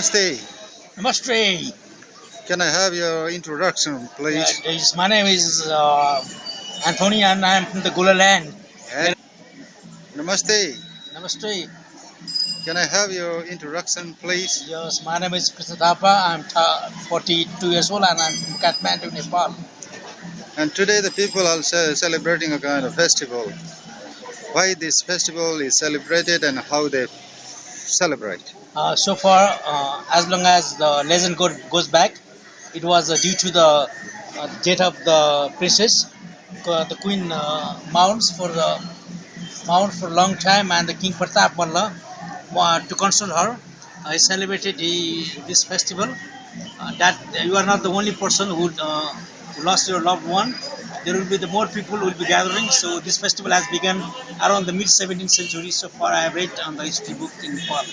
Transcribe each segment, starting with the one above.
Namaste. Namaste. Can I have your introduction, please? My name is Anthony and I am from the Gula land. And Namaste. Namaste. Can I have your introduction, please? Yes, my name is Krishna Thapa. I'm 42 years old and I'm from Kathmandu, Nepal. And today the people are celebrating a kind of festival. Why this festival is celebrated and how they celebrate? So far, as long as the legend goes back, it was due to the death of the princess. The queen mourned for a long time, and the King Pratap Malla, to console her, I celebrated this festival. That you are not the only person who lost your loved one. There will be the more people who will be gathering. So this festival has begun around the mid 17th century. So far, I have read on the history book in Nepal.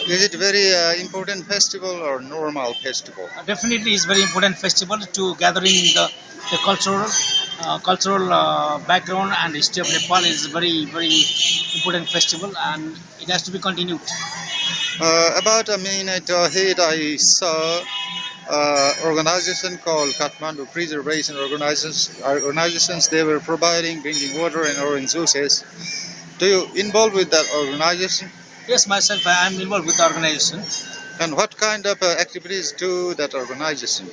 Is it very important festival or normal festival? Definitely, it's very important festival to gathering the cultural background and history of Nepal is very important festival, and it has to be continued. About a minute ahead, I saw organization called Kathmandu Preservation Organizations. They were providing drinking water and orange juices. Do you involve with that organization? Yes, myself, I am involved with the organization. And what kind of activities do that organization?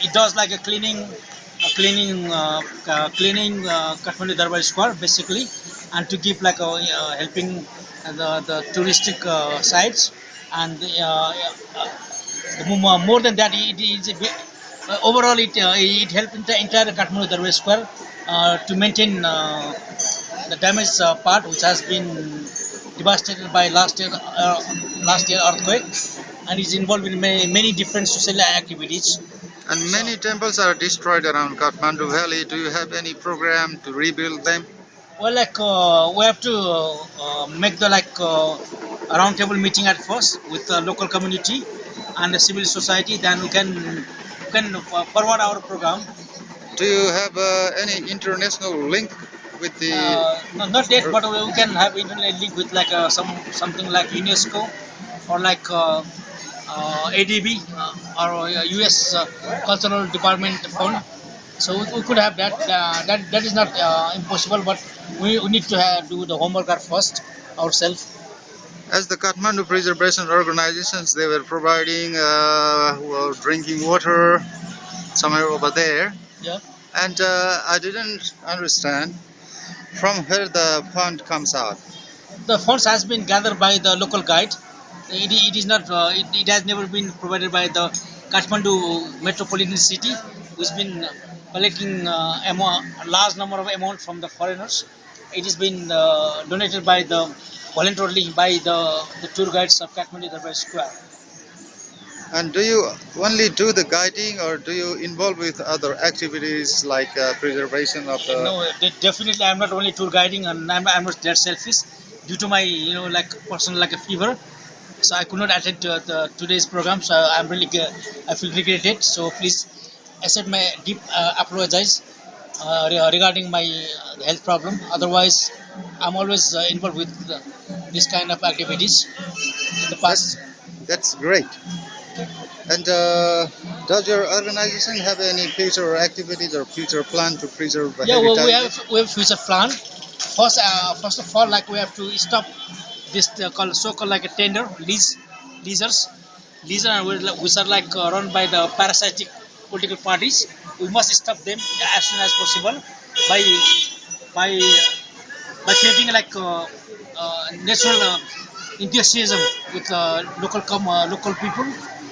It does like a cleaning Kathmandu Durbar Square basically, and to give like a helping the touristic sites, and more than that, it is overall it helped the entire Kathmandu Durbar Square to maintain the damaged part which has been devastated by last year earthquake, and is involved in many different social activities. And many temples are destroyed around Kathmandu Valley. Do you have any program to rebuild them? Well, like we have to make the a round table meeting at first with the local community and the civil society. Then we can forward our program. Do you have any international link with the? Not yet, but we can have internet link with like something like UNESCO or like ADB or US Cultural Department Fund. So we could have that. That is not impossible, but we need to do the homework at first ourselves. As the Kathmandu Preservation Organizations, they were providing drinking water somewhere over there, Yeah. and I didn't understand from where the fund comes out. The funds has been gathered by the local guide. It is not. It has never been provided by the Kathmandu metropolitan city, who's been collecting large number of amount from the foreigners. It has been donated by the voluntarily by the tour guides of Kathmandu Durbar Square. And do you only do the guiding, or do you involve with other activities like preservation of the? No, definitely I'm not only tour guiding, and I'm not that selfish due to my like personal like a fever. So I could not attend today's program. So I'm really I feel regretted. So please accept my deep apologize regarding my health problem. Otherwise, I'm always involved with this kind of activities in the past. That's great. And does your organization have any future activities or future plan to preserve the Yeah, well, heritage? we have future plan. First of all, like we have to stop this so-called like a tender leaser, and which are like run by the parasitic political parties. We must stop them as soon as possible by by by creating natural enthusiasm with local people,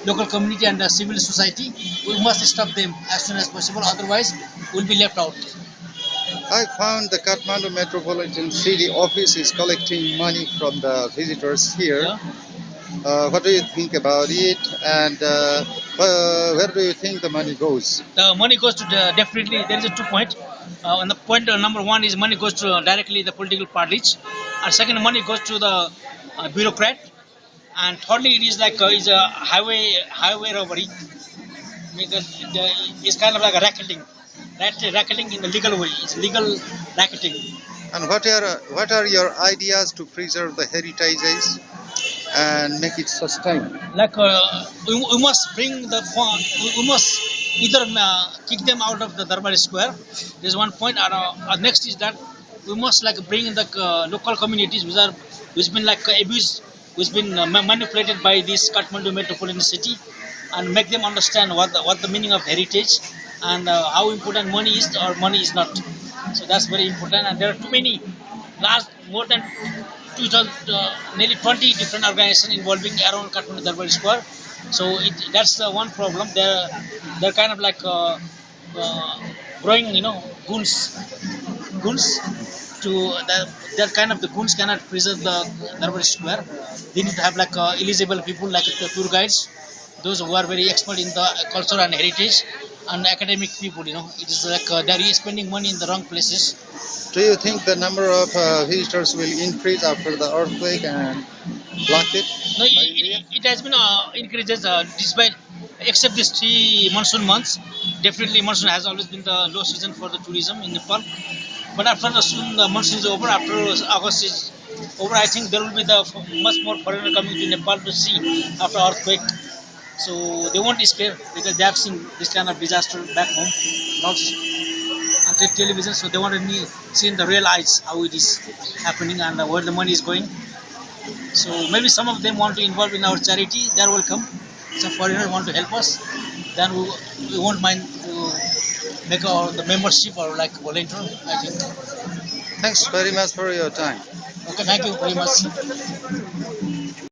local community, and civil society. We must stop them as soon as possible. Otherwise, we'll be left out. I found the Kathmandu Metropolitan City office is collecting money from the visitors here. Yeah. What do you think about it? And where do you think the money goes? The money goes to definitely there is a 2 point. And the point number one is money goes to directly the political parties, and second money goes to the bureaucrat, and thirdly it is like is a highway robbery. Because it's kind of like a racketing in the legal way. It's legal racketing. And what are your ideas to preserve the heritages? and make it sustain? Like we must bring the we must either kick them out of the Durbar Square. There's one point. And next is that we must like bring the local communities which been like abused, which been manipulated by this Kathmandu metropolitan city, and make them understand what the meaning of heritage and how important money is or money is not. So that's very important. And there are too many last more than 2000, nearly 20 different organizations involving around Kathmandu Durbar Square. So that's the one problem. They're kind of like uh, growing, goons to that kind of the goons cannot preserve the Durbar Square. They need to have like eligible people like the tour guides, those who are very expert in the culture and heritage, and academic people. It is like they're spending money in the wrong places. Do you think the number of visitors will increase after the earthquake and block it No, by India? it has been increases despite except these 3 monsoon months. Definitely, monsoon has always been the low season for the tourism in Nepal. But after soon the monsoon is over, after August is over, I think there will be the much more foreigner coming to Nepal to see after earthquake. So they won't scare because they have seen this kind of disaster back home, not on television. So they want to see in the real eyes how it is happening and where the money is going. So maybe some of them want to involve in our charity. They are welcome. Some foreigners want to help us. Then we won't mind to make the membership or like volunteer. I think. Thanks very much for your time. Okay, thank you very much.